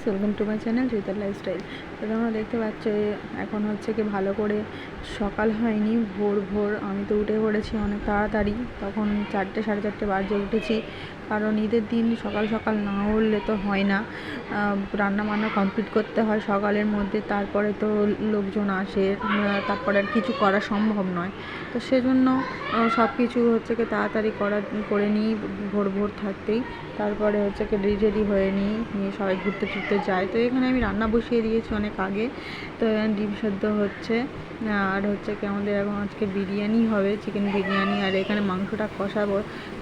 Welcome to my channel চৈতার lifestyle. তো তোমরা দেখতে পাচ্ছ এখন হচ্ছে কি ভালো করে সকাল হয়নি, ভোর ভোর আমি তো উঠে পড়েছি অনেক তাড়াতাড়ি, তখন 4টে সাড়ে 4টে বাজে উঠেছি, কারণ ঈদের দিন সকাল সকাল না উঠলে তো হয় না, রান্না বান্না কমপ্লিট করতে হয় সকালের মধ্যে, তারপরে তো লোকজন আসে, তারপরে আর কিছু করা সম্ভব নয়। তো সেজন্য সব কিছু হচ্ছে কি তাড়াতাড়ি করে নিই ভোর ভোর থাকতেই। তারপরে হচ্ছে কি রেডি হয়ে নিই, সবাই ঘুরতে টুরতে যায়। তো এখানে আমি রান্না বসিয়ে দিয়েছি অনেক আগে, তো ডিম সেদ্ধ হচ্ছে। আর হচ্ছে কি আমাদের এখন আজকে বিরিয়ানি হবে, চিকেন বিরিয়ানি। আর এখানে মাংসটা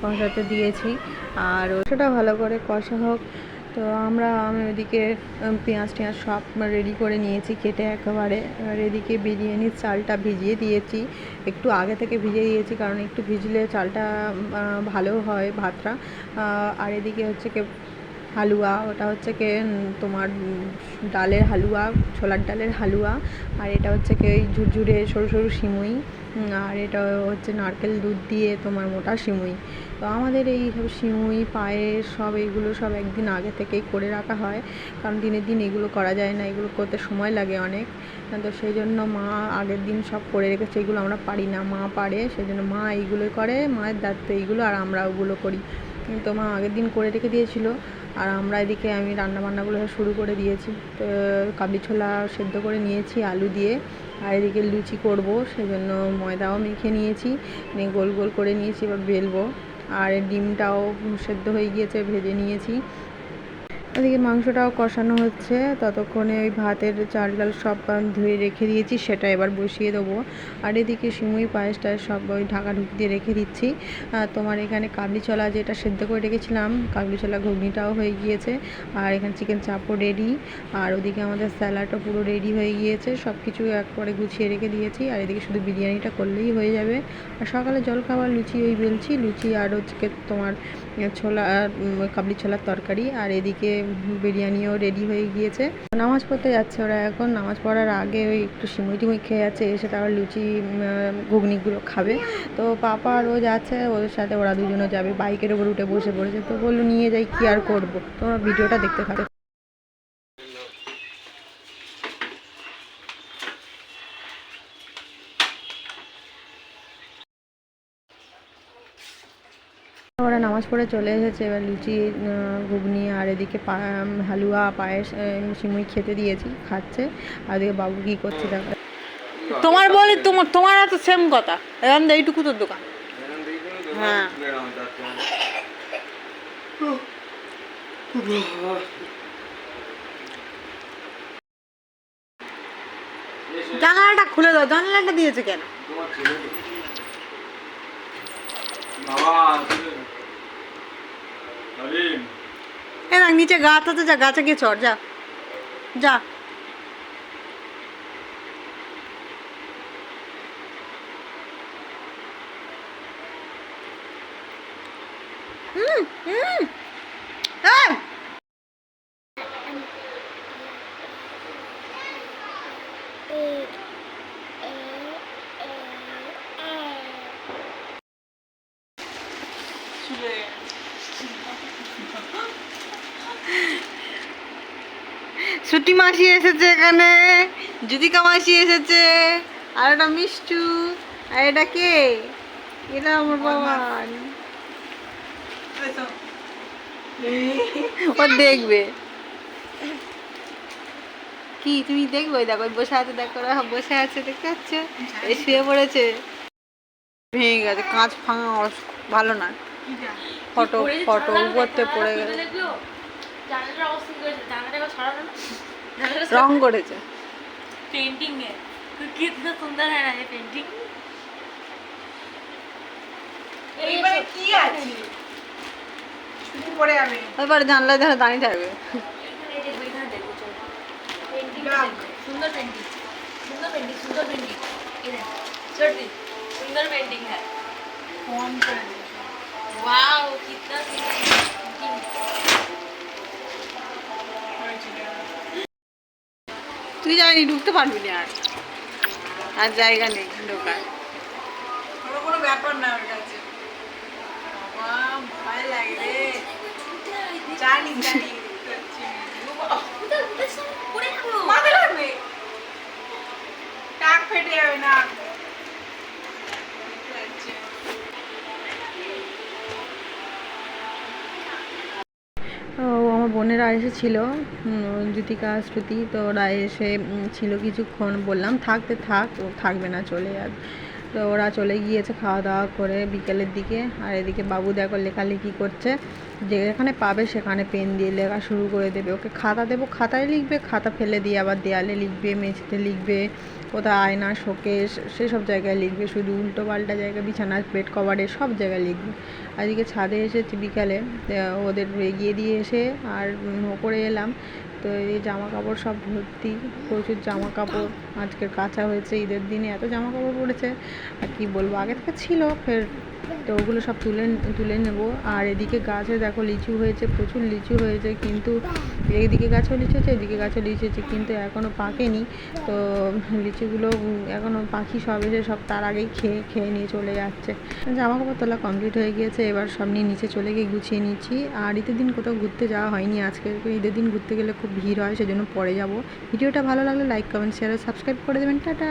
কষাতে দিয়েছি, আর ওটা ভালো করে কষা হোক। তো আমি ওইদিকে পেঁয়াজ টেঁয়াজ সব রেডি করে নিয়েছি কেটে একেবারে। আর এদিকে বিরিয়ানির চালটা ভিজিয়ে দিয়েছি, একটু আগে থেকে ভিজিয়ে দিয়েছি, কারণ একটু ভিজলে চালটা ভালো হয় ভাতটা। আর এদিকে হচ্ছে কি হালুয়া, ওটা হচ্ছে কি তোমার ডালের হালুয়া, ছোলার ডালের হালুয়া। আর এটা হচ্ছে কি ওই ঝুরঝুরে সরু সরু সিমুই। আর এটা হচ্ছে নারকেল দুধ দিয়ে তোমার মোটা সিমুই। তো আমাদের এই সব সিমুই পায়েস সব এইগুলো সব একদিন আগে থেকেই করে রাখা হয়, কারণ দিনের দিন এগুলো করা যায় না, এগুলো করতে সময় লাগে অনেক। তো সেই জন্য মা আগের দিন সব করে রেখেছে, এগুলো আমরা পারি না, মা পারে, সেই জন্য মা এইগুলোই করে, মায়ের দায়িত্ব এইগুলো, আর আমরা ওগুলো করি। তো মা আগের দিন করে রেখে দিয়েছিল, আর আমরা এদিকে আমি রান্নাবান্নাগুলো শুরু করে দিয়েছি। তো কাবলি ছোলা সেদ্ধ করে নিয়েছি আলু দিয়ে, আর এদিকে লুচি করব, সেজন্য ময়দাও মেখে নিয়েছি, গোল গোল করে নিয়েছি, এবার বেলবো। আর ডিমটাও সেদ্ধ হয়ে গিয়েছে, ভেজে নিয়েছি। ওদিকে মাংসটাও কষানো হচ্ছে, ততক্ষণে ওই ভাতের চাল ডাল সব ধুয়ে রেখে দিয়েছি, সেটা এবার বসিয়ে দেবো। আর এদিকে সিমুই পায়েসটা সব ওই ঢাকাঢুকি দিয়ে রেখে দিচ্ছি। তোমার এখানে কাবলি ছোলা যেটা সেদ্ধ করে রেখেছিলাম, কাবলি ছোলা ঘুগনিটাও হয়ে গিয়েছে। আর এখানে চিকেন চাপও রেডি। আর ওদিকে আমাদের স্যালাডও পুরো রেডি হয়ে গিয়েছে, সব কিছু একবারে গুছিয়ে রেখে দিয়েছি। আর এদিকে শুধু বিরিয়ানিটা করলেই হয়ে যাবে। আর সকালে জলখাবার লুচি বেলছি, লুচি আর হচ্ছে তোমার ছোলা, কাবলি ছোলার তরকারি। আর এদিকে বিরিয়ানিও রেডি হয়ে গিয়েছে। নামাজ পড়তে যাচ্ছে ওরা, এখন নামাজ পড়ার আগে ওই একটু সিমুই টিমুই খেয়ে যাচ্ছে, এসে তারপর লুচি ঘুগনিগুলো খাবে। তো পাপা রোজ আছে, ওদের সাথে ওরা দুজনে যাবে, বাইকের ওপর উঠে বসে পড়েছে। তো বললো নিয়ে যাই, কি আর করবো। তোমরা ভিডিওটা দেখতে থাকো। ওরা নামাজ পড়ে চলে এসেছে, এবার লুচি ঘুগনি আর এদিকে হালুয়া পায়েস সিমুই খেতে দিয়েছি, খাচ্ছে। আর এদিকে বাবু কী করছে দেখা। তোমার বলি তোমার এত সেম কথা, এখন এইটুকু তোর দোকান। হ্যাঁ, জানালাটা খুলে দাও, জানালাটা দিয়েছে কেন? নিচে গাছ আছে, যা গাছে গিয়ে চড়, যা যা। ছুটি মাসি এসেছে এখানে, যুদিকা মাসি এসেছে, আর একটা মিষ্টু। আর এটা কে? এটা আমার বাবা। ও দেখবে কি, তুমি দেখবে? দেখো বসে আছে, দেখো বসে আছে, দেখতে পাচ্ছ? এই শুয়ে পড়েছে, ভেঙে গেছে, কাঁচ ভাঙা ভালো না। ফটো ফটো উপরতে পড়ে গেছে, রং করেছে। पेंटिंग है, कितना सुंदर है ना ये पेंटिंग। এইবার কি আছে শুধু পড়ে যাবে, এবারে জানলায় ধারে দাঁড়িয়ে থাকবে। এখানে এই যে বইখানে দেখো, চলো पेंटिंग सुंदर पेंटिंग, सुंदर पेंटिंग, सुंदर पेंटिंग। ये देखो छोटी सुंदर पेंटिंग है, कौन कर दे, वाओ कितना सुंदर पेंटिंग। তুই জানি ঢুকতে পারবি না, আর জায়গা নেই ঢোকার। কোনো ব্যাপার না ওর কাছে, ভয় লাগে রে, জানি জানি। এসেছিল, জ্যোতিকা শ্রুতি, তো ওরা এসে ছিল কিছুক্ষণ, বললাম থাকতে থাক, ও থাকবে না চলে যাবে। তো ওরা চলে গিয়েছে খাওয়া দাওয়া করে বিকেলের দিকে। আর এদিকে বাবু দেখো লেখালেখি করছে, যেখানে পাবে সেখানে পেন দিয়ে লেখা শুরু করে দেবে। ওকে খাতা দেবো, খাতায় লিখবে, খাতা ফেলে দিয়ে আবার দেয়ালে লিখবে, মেঝেতে লিখবে, কোথাও আয়না, শোকেস, সেসব জায়গায় লিখবে, শুধু উল্টো পাল্টা জায়গায়, বিছানার বেড কভারে, সব জায়গায় লিখবে। আজকে ছাদে এসেছি বিকালে, ওদের এগিয়ে দিয়ে এসে আর ওপরে এলাম, তো এই জামা কাপড় সব ভর্তি, প্রচুর জামা কাপড় আজকের কাচা হয়েছে। ঈদের দিনে এত জামা কাপড় পড়েছে আর কি বলবো, আগে থেকে ছিল ফের, তো ওগুলো সব তুলে নেব। আর এদিকে গাছে দেখো লিচু হয়েছে, প্রচুর লিচু হয়েছে, কিন্তু এইদিকে গাছেও লিচু হয়েছে, এদিকে গাছেও লিচু হয়েছে, কিন্তু এখনও পাকেনি। তো লিচুগুলো এখনও পাখি সব এসে সব তার আগেই খেয়ে নিয়ে চলে যাচ্ছে। জামা কাপড় তোলা কমপ্লিট হয়ে গিয়েছে, এবার সব নিয়ে নিচে চলে গিয়ে গুছিয়ে নিচ্ছি। আর ঈদের দিন কোথাও ঘুরতে যাওয়া হয়নি আজকে, ঈদের দিন ঘুরতে গেলে খুব ভিড় হয়, সেজন্য পরে যাব। ভিডিওটা ভালো লাগলে লাইক, কমেন্ট, শেয়ার, সাবস্ক্রাইব করে দেবেন। টাটা।